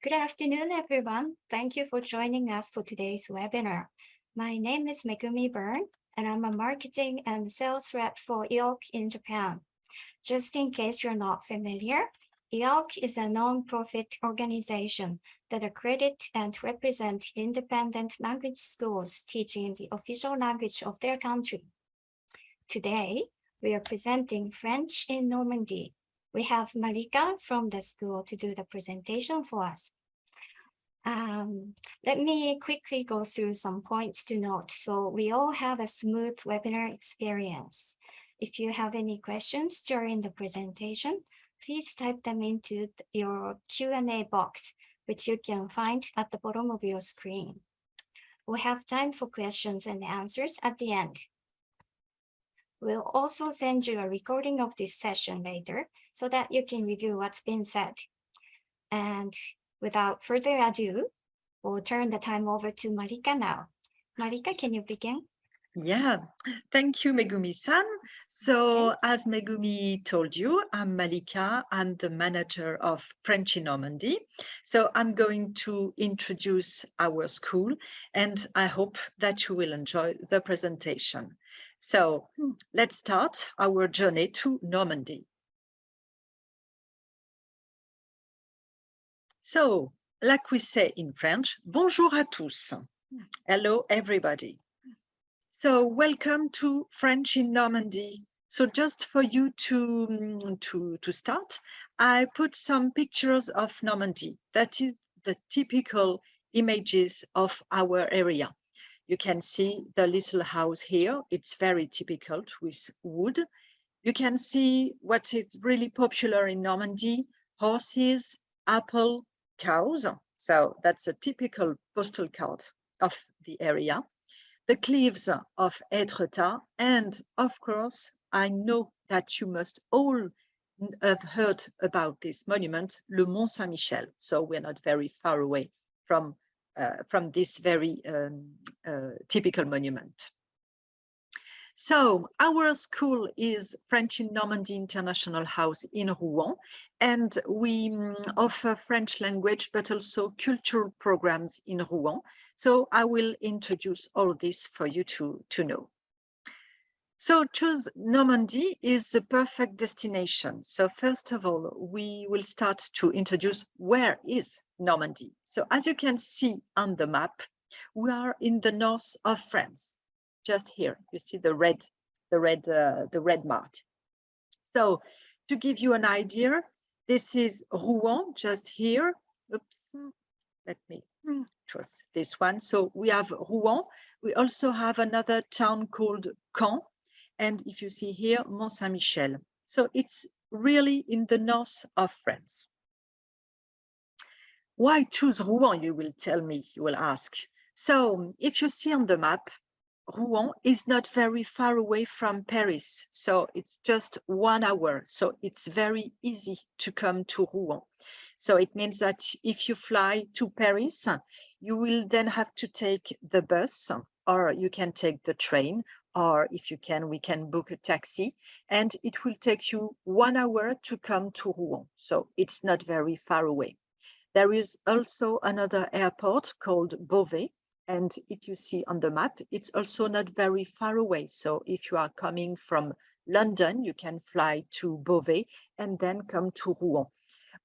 Good afternoon, everyone. Thank you for joining us for today's webinar. My name is Megumi Byrne, and I'm a marketing and sales rep for IALC in Japan. Just in case you're not familiar, IALC is a non-profit organization that accredit and represent independent language schools teaching the official language of their country. Today, we are presenting French in Normandy. We have Marika from the school to do the presentation for us. Let me quickly go through some points to note so we all have a smooth webinar experience. If you have any questions during the presentation, please type them into your Q&A box, which you can find at the bottom of your screen. We'll have time for questions and answers at the end. We'll also send you a recording of this session later so that you can review what's been said. And without further ado, we'll turn the time over to Marika now. Marika, can you begin? Yeah, thank you, Megumi-san. So as Megumi told you, I'm Malika. I'm the manager of French in Normandy. So I'm going to introduce our school, and I hope that you will enjoy the presentation. So let's start our journey to Normandy. So, like we say in French, bonjour à tous. Hello, everybody. So welcome to French in Normandy. So just for you to start, I put some pictures of Normandy. That is the typical images of our area. You can see the little house here. It's very typical with wood. You can see what is really popular in Normandy: horses, apple, cows. So that's a typical postal card of the area. The cliffs of Étretat, and of course, I know that you must all have heard about this monument, le Mont Saint-Michel. So we're not very far away from this very typical monument. So our school is French in Normandy International House in Rouen, and we offer French language, but also cultural programs in Rouen. So I will introduce all this for you to know. So choose Normandy is the perfect destination. So first of all, we will start to introduce where is Normandy. So as you can see on the map, we are in the north of France. Just here, you see the red mark. So to give you an idea, this is Rouen, just here. Oops, let me, it was this one. So we have Rouen. We also have another town called Caen. And if you see here, Mont Saint-Michel. So it's really in the north of France. Why choose Rouen, you will tell me, you will ask. So if you see on the map, Rouen is not very far away from Paris. So it's just 1 hour. So it's very easy to come to Rouen. So it means that if you fly to Paris, you will then have to take the bus, or you can take the train, or if you can, we can book a taxi, and it will take you 1 hour to come to Rouen. So it's not very far away. There is also another airport called Beauvais, and if you see on the map, it's also not very far away. So if you are coming from London, you can fly to Beauvais and then come to Rouen.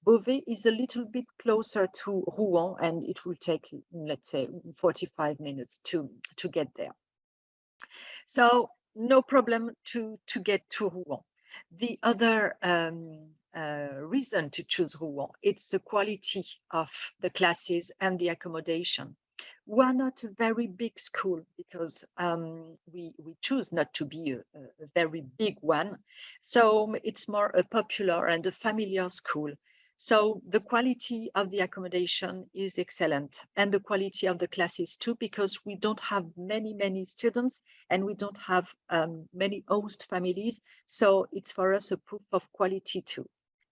Beauvais is a little bit closer to Rouen, and it will take, let's say, 45 minutes to get there. So no problem to get to Rouen. The other reason to choose Rouen, it's the quality of the classes and the accommodation. We are not a very big school because we choose not to be a very big one. So it's more a popular and a familiar school. So the quality of the accommodation is excellent, and the quality of the classes too, because we don't have many students and we don't have many host families. So it's for us a proof of quality too.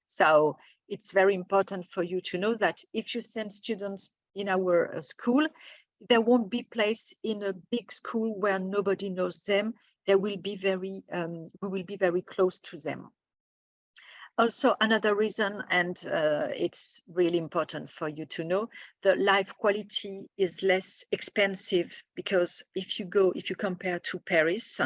So it's very important for you to know that if you send students in our school, there won't be place in a big school where nobody knows them. There will be we will be very close to them. Also, another reason, and it's really important for you to know, the life quality is less expensive, because if you compare to Paris,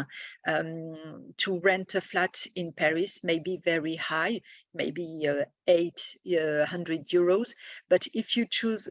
to rent a flat in Paris may be very high, maybe 800 euros. But if you choose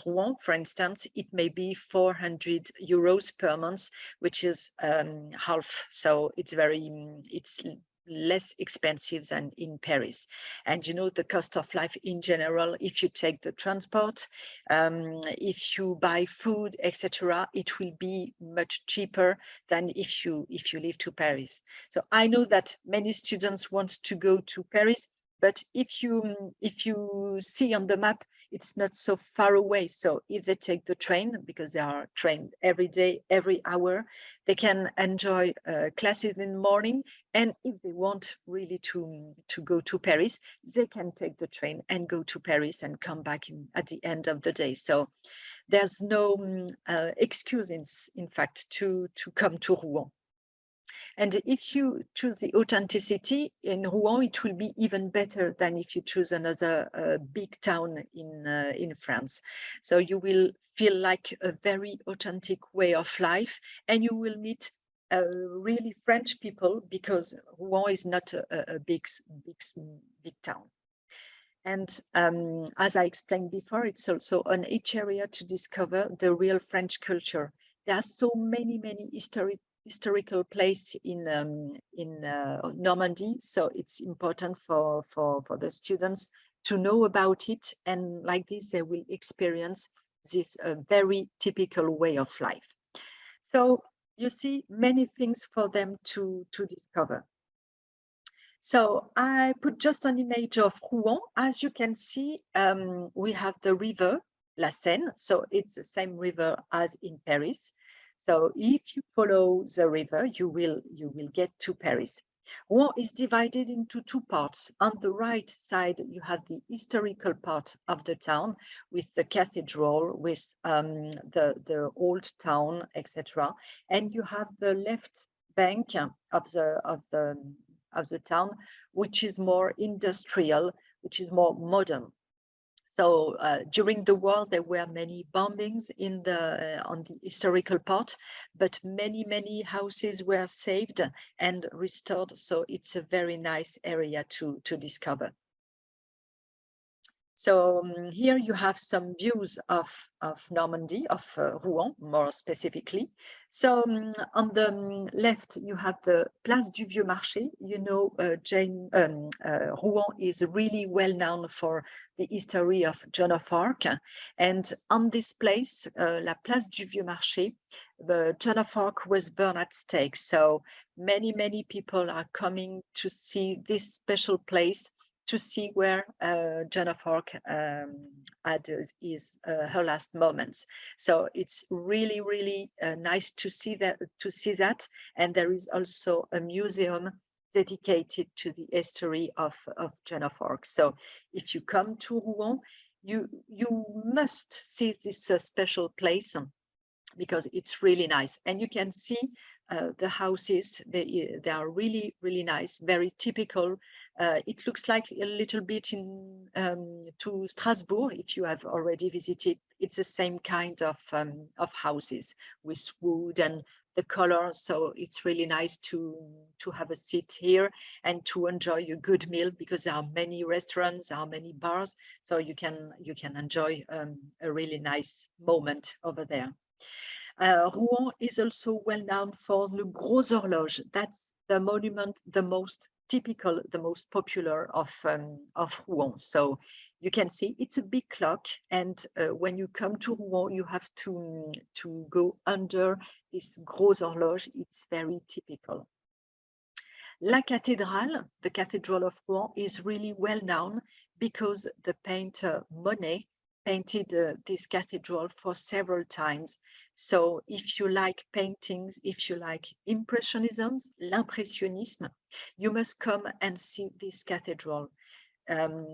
Rouen, for instance, it may be 400 euros per month, which is half. So it's less expensive than in Paris. And you know, the cost of life in general, if you take the transport, if you buy food, etc., it will be much cheaper than if you live to Paris. So I know that many students want to go to Paris, but if you see on the map, it's not so far away. So if they take the train, because they are trained every day, every hour, they can enjoy classes in the morning. And if they want really to go to Paris, they can take the train and go to Paris and come back at the end of the day. So there's no excuse, in fact, to come to Rouen. And if you choose the authenticity in Rouen, it will be even better than if you choose another big town in France. So you will feel like a very authentic way of life, and you will meet really French people, because Rouen is not a big town. And as I explained before, it's also an each area to discover the real French culture. There are so many historical place in Normandy, so it's important for the students to know about it, and like this they will experience this very typical way of life. So you see, many things for them to discover. So I put just an image of Rouen. As you can see, we have the river La Seine, so it's the same river as in Paris. So if you follow the river, you will get to Paris. Rouen is divided into two parts. On the right side, you have the historical part of the town with the cathedral, with the old town, etc. And you have the left bank of the town, which is more industrial, which is more modern. So during the war, there were many bombings on the historical part, but many houses were saved and restored. So it's a very nice area to discover. So here you have some views of Normandy, of Rouen, more specifically. So on the left, you have the Place du Vieux Marché. You know, Rouen is really well known for the history of Joan of Arc. And on this place, La Place du Vieux Marché, Joan of Arc was burned at stake. So many people are coming to see this special place, to see where Joan of Arc had her last moments. So it's really nice to see that. And there is also a museum dedicated to the history of Joan of Arc. So if you come to Rouen, you must see this special place, because it's really nice. And you can see the houses, they are really nice, very typical. It looks like a little bit to Strasbourg, if you have already visited. It's the same kind of houses with wood and the color. So it's really nice to have a seat here and to enjoy a good meal, because there are many restaurants, there are many bars, so you can enjoy a really nice moment over there. Rouen is also well known for the Gros Horloge. That's the monument, the most typical, the most popular of Rouen. So you can see it's a big clock, and when you come to Rouen, you have to go under this Gros Horloge. It's very typical. La Cathédrale, the Cathedral of Rouen, is really well known because the painter Monet painted this cathedral for several times. So if you like paintings, if you like impressionism, l'impressionnisme, you must come and see this cathedral.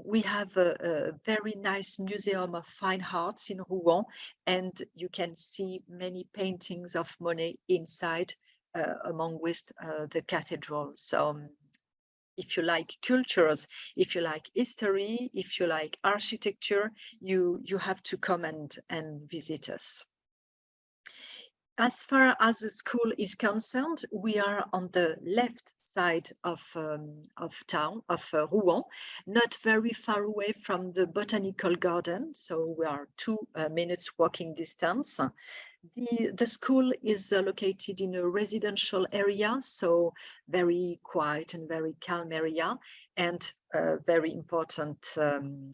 We have a very nice museum of fine arts in Rouen, and you can see many paintings of Monet inside, among with the cathedral. So if you like cultures, if you like history, if you like architecture, you have to come and visit us. As far as the school is concerned, we are on the left side of Rouen, not very far away from the botanical garden. So we are 2 minutes walking distance. The school is located in a residential area, so very quiet and very calm area, and very important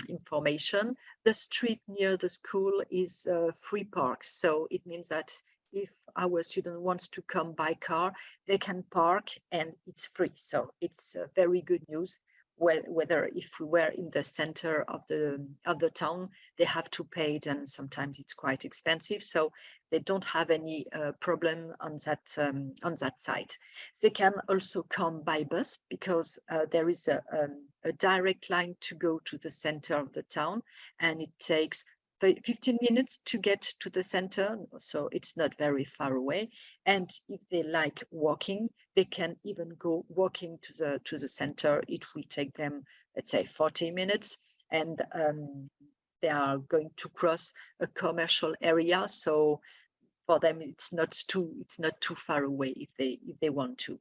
information. The street near the school is free park, so it means that if our student wants to come by car, they can park and it's free. So it's very good news. Whether if we were in the center of the town, they have to pay it, and sometimes it's quite expensive. So they don't have any problem on that side. They can also come by bus because there is a direct line to go to the center of the town, and it takes 15 minutes to get to the center, so it's not very far away. And if they like walking, they can even go walking to the center. It will take them, let's say, 40 minutes, and they are going to cross a commercial area. So for them, it's not too far away if they want to.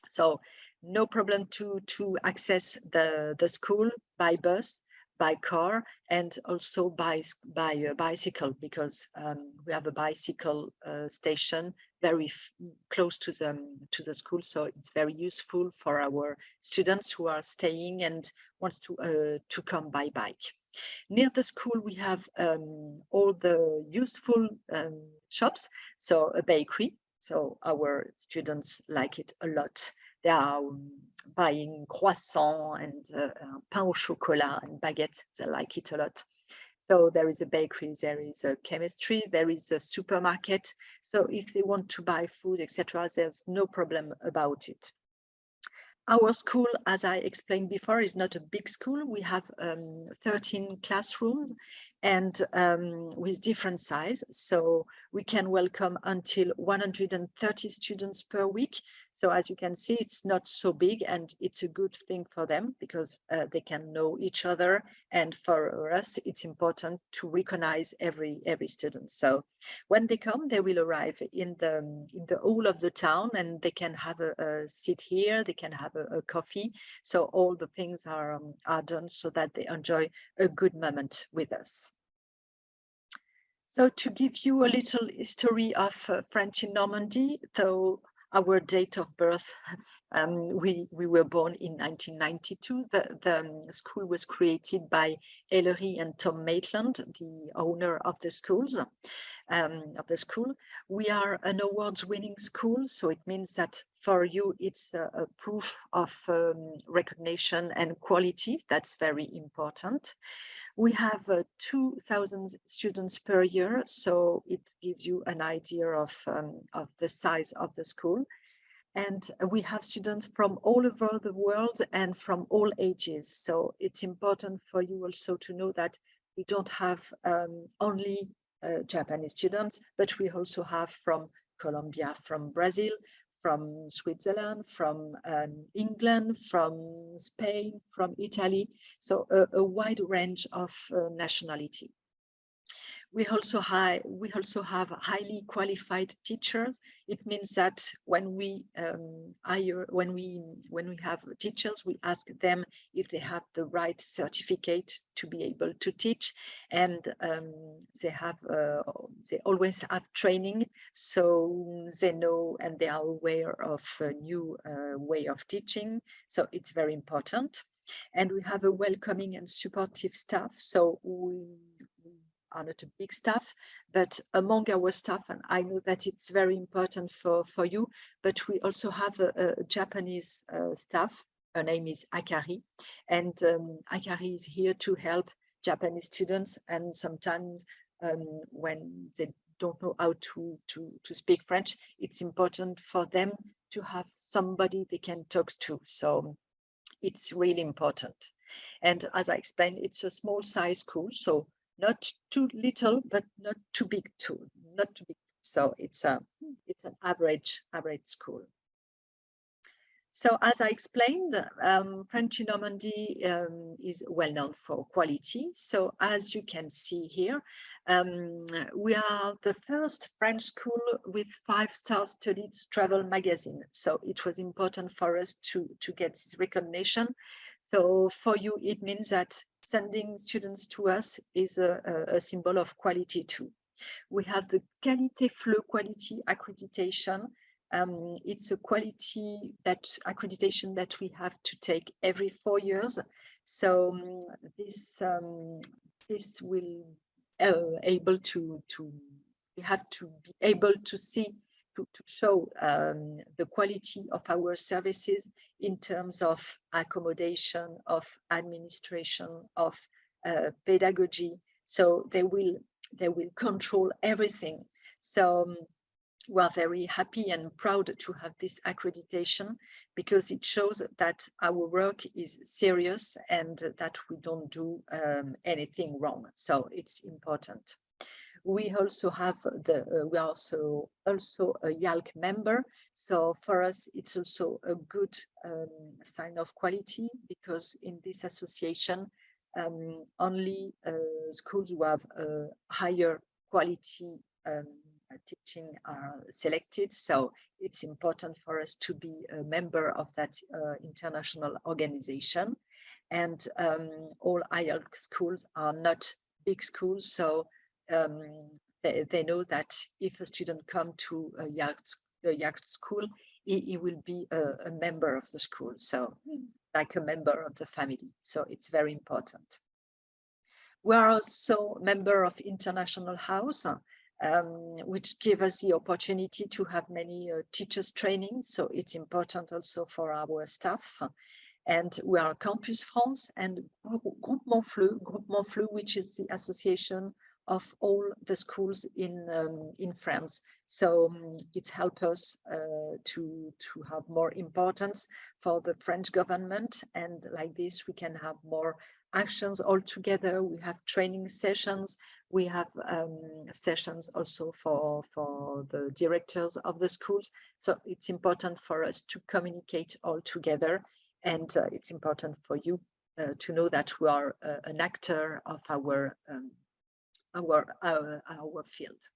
So no problem to access the school by bus, by car, and also by bicycle, because we have a bicycle station very close to the school. So it's very useful for our students who are staying and wants to come by bike. Near the school, we have all the useful shops. So a bakery. So our students like it a lot. They are buying croissant and pain au chocolat and baguette. They like it a lot. So there is a bakery, there is a chemistry, there is a supermarket. So if they want to buy food, etc., there's no problem about it. Our school, as I explained before, is not a big school. We have 13 classrooms and with different size. So we can welcome until 130 students per week. So as you can see, it's not so big, and it's a good thing for them because they can know each other. And for us, it's important to recognize every student. So when they come, they will arrive in the hall of the town, and they can have a seat here. They can have a coffee. So all the things are done so that they enjoy a good moment with us. So to give you a little history of French in Normandy, though our date of birth, we were born in 1992. The school was created by Ellery and Tom Maitland, the owner of the schools. We are an awards-winning school, so it means that for you it's a proof of recognition and quality. That's very important. We have 2,000 students per year, so it gives you an idea of the size of the school. And we have students from all over the world and from all ages. So it's important for you also to know that we don't have only Japanese students, but we also have from Colombia, from Brazil, from Switzerland, from England, from Spain, from Italy. So a wide range of nationality. We also have highly qualified teachers. It means that when we have teachers, we ask them if they have the right certificate to be able to teach, and they always have training, so they know and they are aware of a new way of teaching. So it's very important, and we have a welcoming and supportive staff. So we are not a big staff, but among our staff, and I know that it's very important for you, but we also have a Japanese staff. Her name is Akari, and Akari is here to help Japanese students, and sometimes when they don't know how to speak French, it's important for them to have somebody they can talk to. So it's really important. And as I explained, it's a small size school, so not too little, but not too big too, not too big. So it's an average school. So as I explained, French in Normandy is well known for quality. So as you can see here, we are the first French school with 5-star studied travel magazine. So it was important for us to get this recognition. So for you, it means that sending students to us is a symbol of quality too. We have the Qualité Fleu quality accreditation. It's a quality accreditation that we have to take every 4 years. So this will able to we have to be able to see to show the quality of our services in terms of accommodation, of administration, of pedagogy. So they will control everything. So we are very happy and proud to have this accreditation because it shows that our work is serious and that we don't do anything wrong. So it's important. We also have we are also a IALC member. So for us, it's also a good sign of quality because in this association, only schools who have higher quality teaching are selected. So it's important for us to be a member of that international organization. And all IALC schools are not big schools. So they know that if a student comes to the IALC school, he will be a member of the school. So like a member of the family. So it's very important. We are also a member of International House, which give us the opportunity to have many teachers training. So it's important also for our staff. And we are Campus France and Groupement Fleu, which is the association of all the schools in France. So it helps us to have more importance for the French government. And like this, we can have more actions all together. We have training sessions. We have sessions also for the directors of the schools. So it's important for us to communicate all together. And it's important for you to know that we are an actor of our field.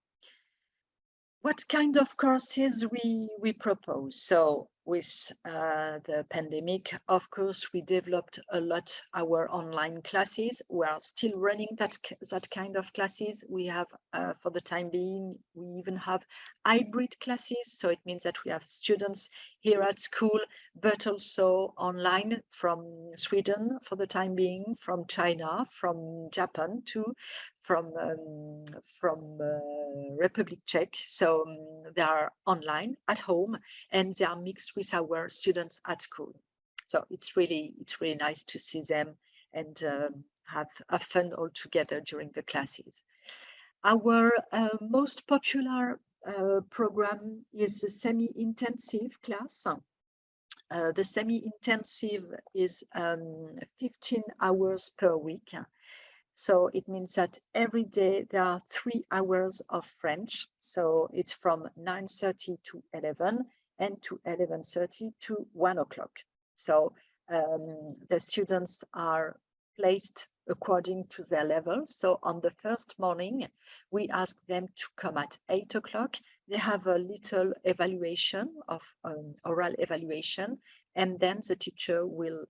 What kind of courses we propose? So with the pandemic, of course, we developed a lot our online classes. We are still running that kind of classes. We have, for the time being, we even have hybrid classes. So it means that we have students here at school, but also online from Sweden for the time being, from China, from Japan too, from Republic Czech. So they are online at home and they are mixed with our students at school. So it's really nice to see them and have fun all together during the classes. Our most popular program is the semi-intensive class. The semi-intensive is 15 hours per week. So it means that every day there are 3 hours of French. So it's from 9:30 to 11 and to 11:30 to 1 o'clock. So the students are placed according to their level. So on the first morning, we ask them to come at 8 o'clock. They have a little evaluation of oral evaluation. And then the teacher will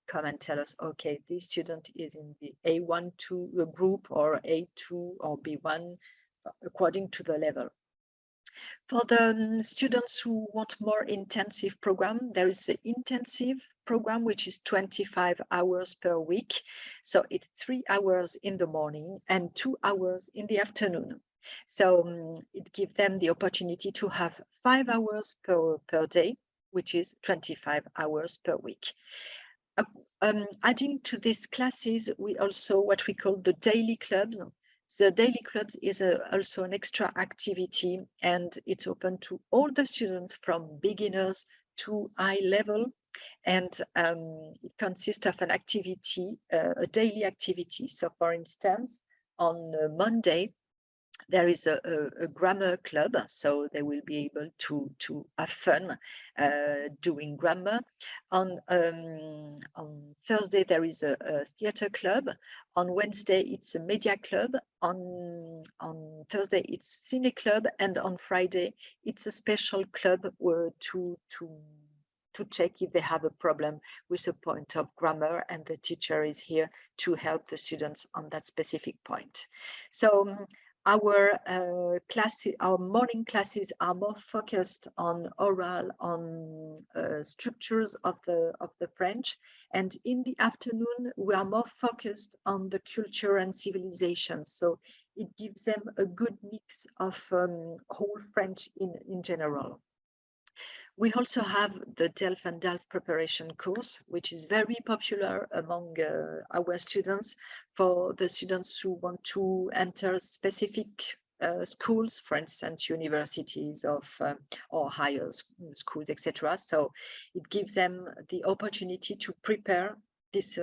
come and tell us, okay, this student is in the A1-2 group or A2 or B1, according to the level. For the students who want more intensive program, there is the intensive program, which is 25 hours per week. So it's 3 hours in the morning and 2 hours in the afternoon. So it gives them the opportunity to have 5 hours per day, which is 25 hours per week. Adding to these classes, we also what we call the daily clubs. The daily clubs is also an extra activity, and it's open to all the students from beginners to high level. And it consists of an activity, a daily activity. So for instance, on Monday, There is a grammar club, so they will be able to have fun doing grammar. On Thursday, there is a theater club. On Wednesday, it's a media club. On Thursday, it's cine club, and on Friday, it's a special club to check if they have a problem with a point of grammar, and the teacher is here to help the students on that specific point. So our our morning classes are more focused on oral, on structures of the French, and in the afternoon we are more focused on the culture and civilization. So it gives them a good mix of whole French in general. We also have the DELF and DELF preparation course, which is very popular among our students, for the students who want to enter specific schools, for instance, universities or higher schools, etc. So it gives them the opportunity to prepare this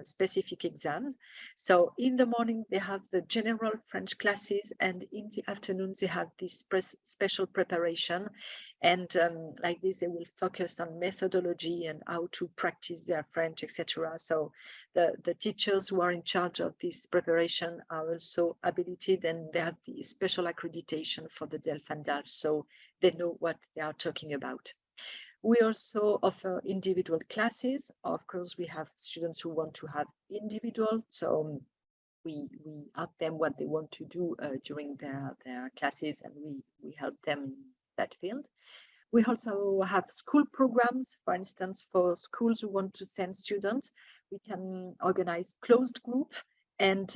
specific exams. So in the morning they have the general French classes, and in the afternoon they have this special preparation, and like this they will focus on methodology and how to practice their French, etc. So the teachers who are in charge of this preparation are also habilitated, and they have the special accreditation for the DELF and DELF, so they know what they are talking about. We also offer individual classes. Of course, we have students who want to have individual, so we ask them what they want to do during their classes, and we help them in that field. We also have school programs. For instance, for schools who want to send students, we can organize closed group, and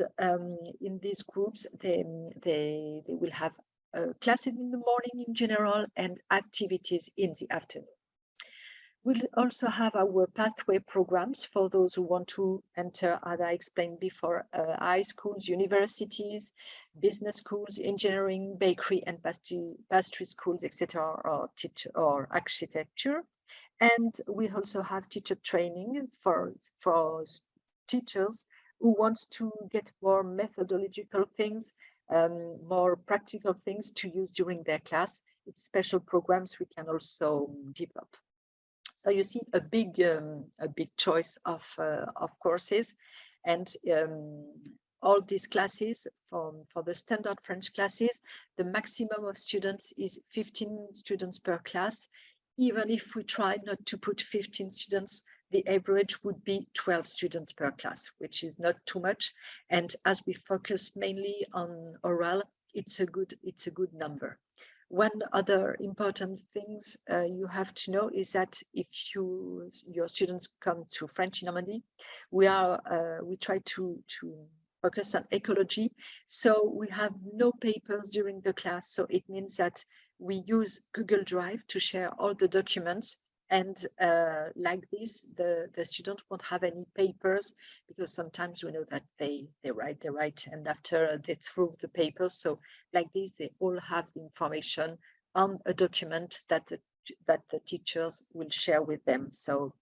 in these groups they will have classes in the morning in general and activities in the afternoon. We'll also have our pathway programs for those who want to enter, as I explained before, high schools, universities, business schools, engineering, bakery and pastry schools, etc., or architecture. And we also have teacher training for teachers who want to get more methodological things, more practical things to use during their class. It's special programs we can also develop. So you see a big choice of courses, and all these classes for the standard French classes, the maximum of students is 15 students per class. Even if we try not to put 15 students, the average would be 12 students per class, which is not too much. And as we focus mainly on oral, it's a good number. One other important things you have to know is that if your students come to French in Normandy, we try to focus on ecology. So we have no papers during the class. So it means that we use Google Drive to share all the documents. And like this, the student won't have any papers, because sometimes we know that they write, and after they throw the papers. So like this, they all have the information on a document that the teachers will share with them. So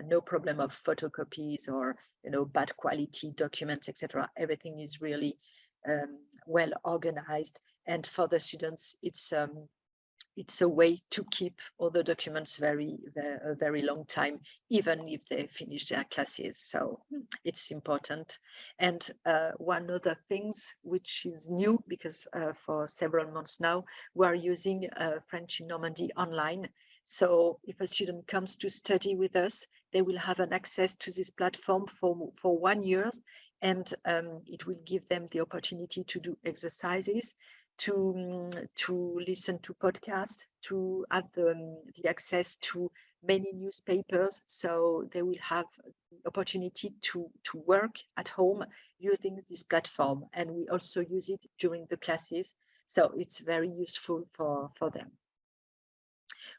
no problem of photocopies or bad quality documents, etc. Everything is really well organized, and for the students, it's a way to keep all the documents a very long time, even if they finish their classes. So it's important. And one other things which is new, because for several months now, we are using French in Normandy online. So if a student comes to study with us, they will have an access to this platform for 1 year, and it will give them the opportunity to do exercises, to listen to podcasts, to have the access to many newspapers. So they will have the opportunity to work at home using this platform. And we also use it during the classes. So it's very useful for them.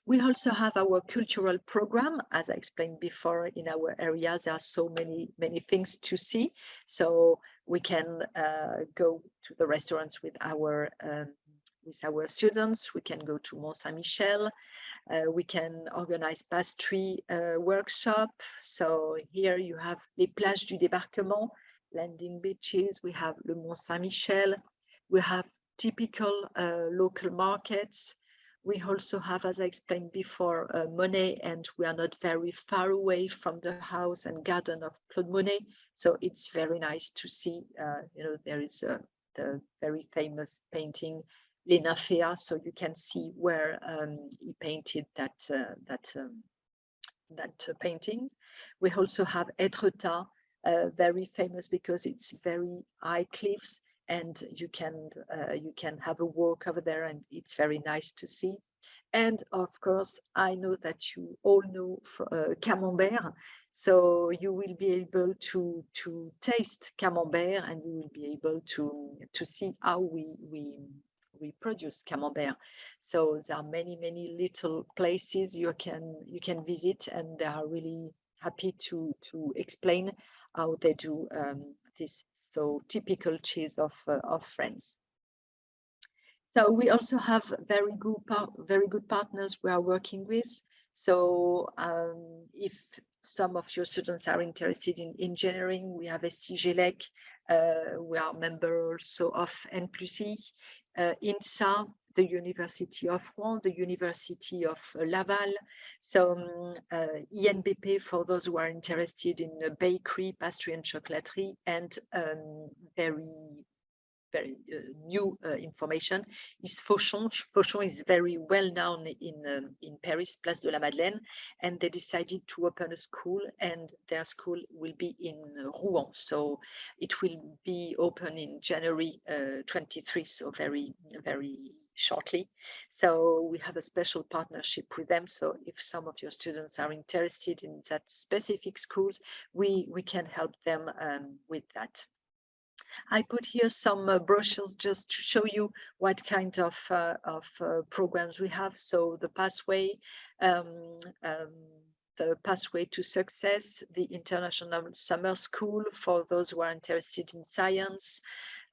We also have our cultural program. As I explained before, in our area, there are so many things to see. So we can go to the restaurants with our students. We can go to Mont Saint-Michel. We can organize pastry workshop. So here you have les plages du débarquement, landing beaches. We have le Mont Saint-Michel. We have typical local markets. We also have, as I explained before, Monet, and we are not very far away from the house and garden of Claude Monet. So it's very nice to see, there is the very famous painting Les Nymphéas, so you can see where he painted that painting. We also have Étretat, very famous because it's very high cliffs, and you can have a walk over there, and it's very nice to see. And of course, I know that you all know Camembert, so you will be able to taste Camembert, and you will be able to see how we produce Camembert. So there are many little places you can visit, and they are really happy to explain how they do this so typical cheese of France. So we also have very good partners we are working with. So if some of your students are interested in engineering, we have SCGLEC, we are member also of N+I, INSA, the University of Rouen, the University of Laval, so INBP for those who are interested in bakery, pastry and chocolaterie, and very new information is Fauchon. Fauchon is very well known in Paris, Place de la Madeleine, and they decided to open a school, and their school will be in Rouen. So it will be open in January 23, so very shortly. So we have a special partnership with them. So if some of your students are interested in that specific schools, we can help them with that. I put here some brochures just to show you what kind of programs we have. So the pathway to success, the International Summer School for those who are interested in science,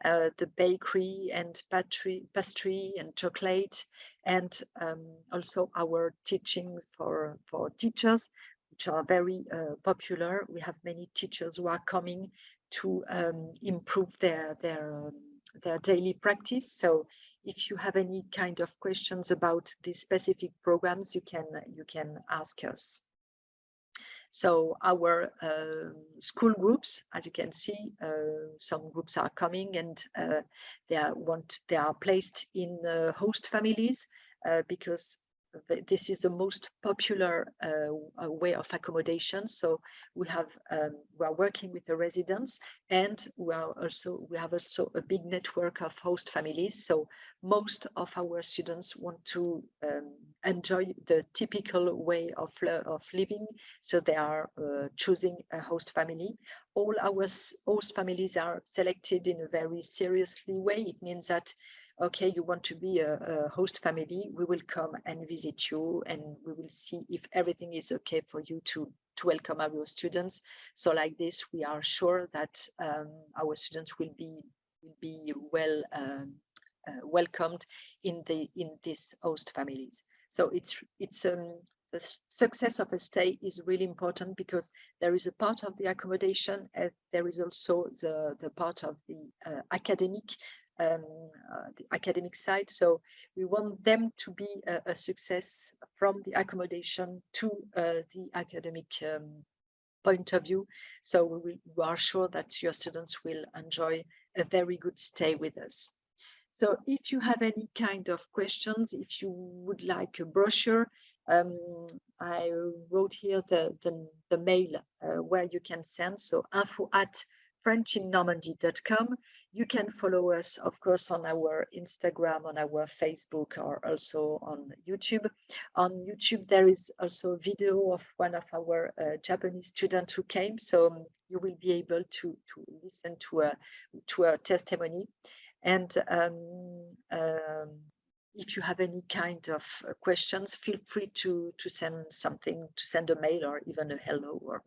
the bakery and pastry and chocolate, and also our teaching for teachers, which are very popular. We have many teachers who are coming to improve their daily practice. So if you have any kind of questions about these specific programs, you can ask us. So our school groups, as you can see, some groups are coming, and they are placed in host families because this is the most popular way of accommodation. So we are working with the residents, and we have also a big network of host families. So most of our students want to enjoy the typical way of living. So they are choosing a host family. All our host families are selected in a very seriously way. It means that, okay, you want to be a host family, we will come and visit you, and we will see if everything is okay for you to welcome our students. So like this, we are sure that our students will be well welcomed in these host families. So the success of a stay is really important, because there is a part of the accommodation, and there is also the part of the academic side. So we want them to be a success from the accommodation to the academic point of view. So we are sure that your students will enjoy a very good stay with us. So if you have any kind of questions, if you would like a brochure, I wrote here the mail where you can send. So info@frenchinnormandy.com. You can follow us, of course, on our Instagram, on our Facebook, or also on YouTube. On YouTube, there is also a video of one of our Japanese students who came. So you will be able to listen to a testimony. And if you have any kind of questions, feel free to send something, to send a mail, or even a hello, or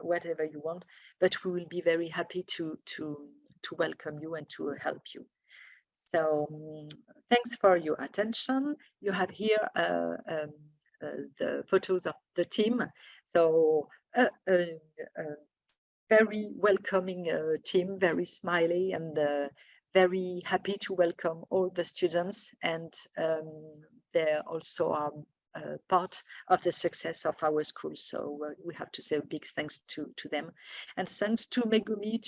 whatever you want. But we will be very happy to welcome you and to help you. So thanks for your attention. You have here the photos of the team. So very welcoming team, very smiley, and very happy to welcome all the students, and they also are part of the success of our school. So we have to say a big thanks to them, and thanks to Megumi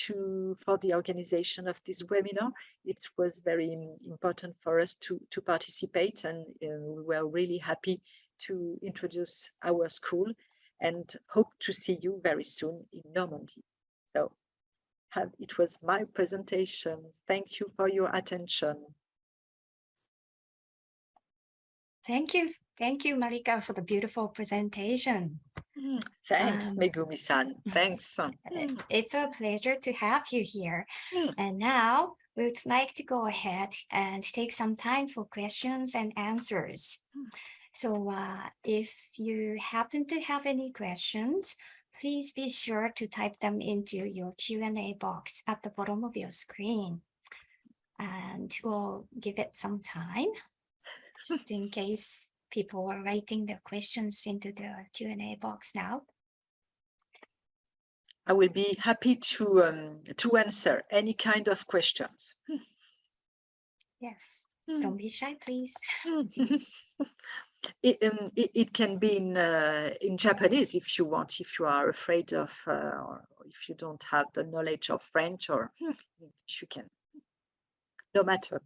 for the organization of this webinar. It was very important for us to participate, and we were really happy to introduce our school, and hope to see you very soon in Normandy. So it was my presentation. Thank you for your attention. Thank you, Marika, for the beautiful presentation. Thanks, Megumi-san. Thanks. It's a pleasure to have you here. And now we would like to go ahead and take some time for questions and answers. So if you happen to have any questions, please be sure to type them into your Q&A box at the bottom of your screen. And we'll give it some time, just in case people are writing their questions into the Q&A box now. I will be happy to answer any kind of questions. Yes, don't be shy, please. It can be in Japanese if you want, if you are afraid of, or if you don't have the knowledge of French, or you can, no matter.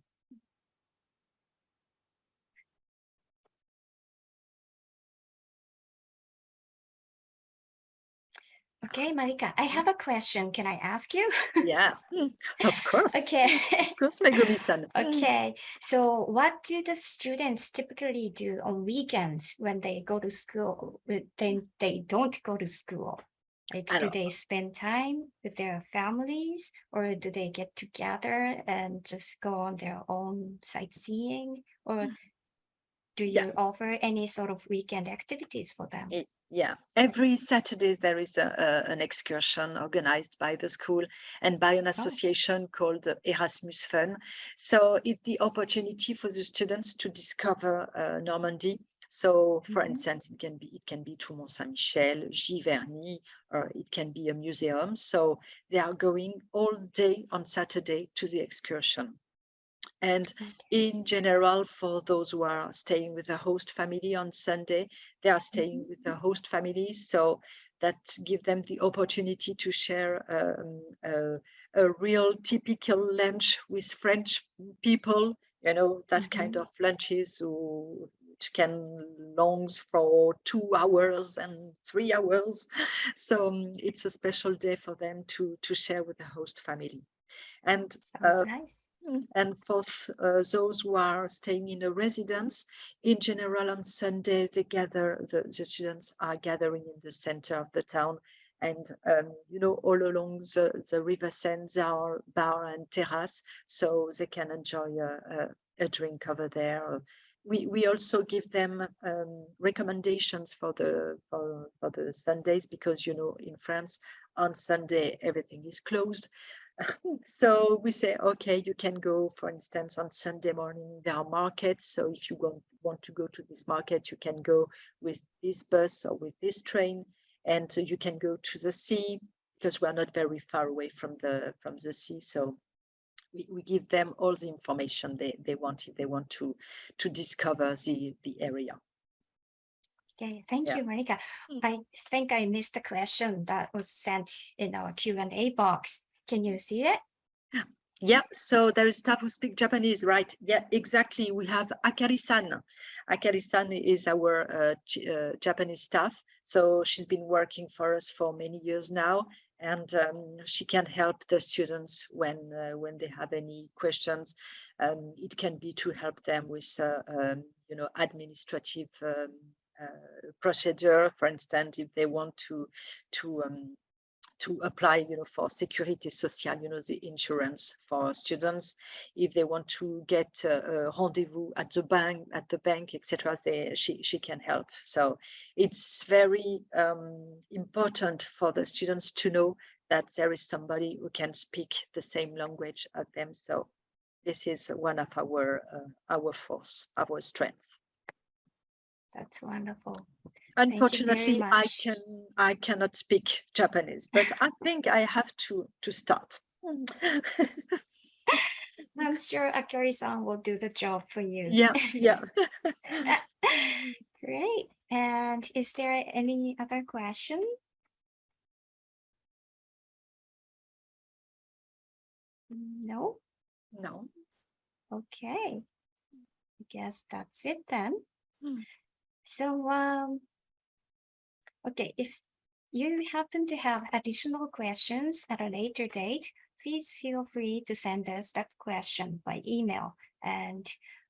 Okay, Marika, I have a question. Can I ask you? Yeah, of course. Okay. Of course, Megumi-san. Okay, so what do the students typically do on weekends when they go to school, then they don't go to school? Like, do they spend time with their families, or do they get together and just go on their own sightseeing, or do you offer any sort of weekend activities for them? Yeah, every Saturday there is an excursion organized by the school and by an association called Erasmus Fun. So it's the opportunity for the students to discover Normandy. So, for instance, it can be to Mont Saint-Michel, Giverny, or it can be a museum. So they are going all day on Saturday to the excursion. And in general, for those who are staying with the host family on Sunday, they are staying with the host family. So that gives them the opportunity to share a real typical lunch with French people, you know, that kind of lunches which can long for 2 hours and 3 hours. So it's a special day for them to share with the host family. And sounds nice. And for those who are staying in a residence, in general, on Sunday, they gather, the students are gathering in the center of the town. And, you know, all along the river sands are bar and terrace, so they can enjoy a drink over there. We also give them recommendations for the Sundays, because, you know, in France, on Sunday, everything is closed. So we say, okay, you can go, for instance, on Sunday morning, there are markets. So if you want to go to this market, you can go with this bus or with this train, and you can go to the sea, because we're not very far away from the sea. So we give them all the information they want if they want to discover the area. Okay, thank you, Marika. I think I missed a question that was sent in our Q&A box. Can you see it? Yeah, so there is staff who speak Japanese, right? Yeah, exactly. We have Akari-san. Akari-san is our Japanese staff. So she's been working for us for many years now, and she can help the students when they have any questions. It can be to help them with, you know, administrative procedure. For instance, if they want to apply, you know, for Sécurité Sociale, you know, the insurance for students. If they want to get a rendezvous at the bank, etc., she can help. So it's very important for the students to know that there is somebody who can speak the same language as them. So this is one of our force, our strength. That's wonderful. Unfortunately, I cannot speak Japanese, but I think I have to start. I'm sure Akari-san will do the job for you. Yeah, yeah. Great. And is there any other question? No? No. Okay. I guess that's it then. Mm. So, okay, if you happen to have additional questions at a later date, please feel free to send us that question by email, and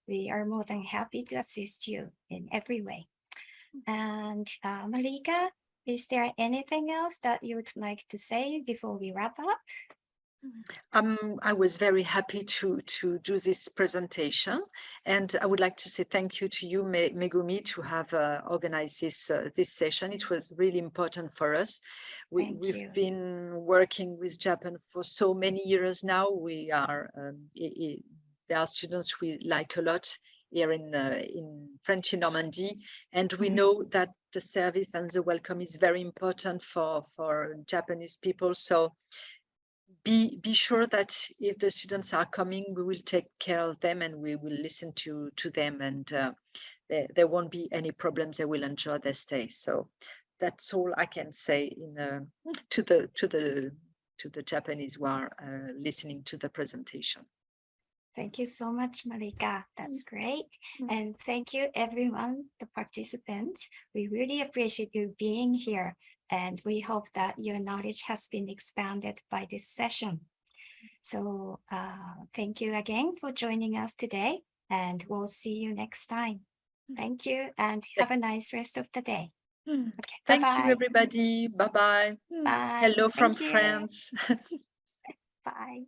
we are more than happy to assist you in every way. And Malika, is there anything else that you would like to say before we wrap up? I was very happy to do this presentation, and I would like to say thank you to you, Megumi, to have organized this session. It was really important for us. We've been working with Japan for so many years now. We are there are students we like a lot here in French in Normandy, and we know that the service and the welcome is very important for Japanese people. So be sure that if the students are coming, we will take care of them and we will listen to them, and there won't be any problems. They will enjoy their stay. So that's all I can say to the Japanese who are listening to the presentation. Thank you so much, Malika. That's great. And thank you, everyone, the participants. We really appreciate you being here, and we hope that your knowledge has been expanded by this session. So thank you again for joining us today, and we'll see you next time. Thank you, and have a nice rest of the day. Okay, Thank bye-bye. you, everybody. Bye-bye. Bye. Hello from Thank you. France. Bye.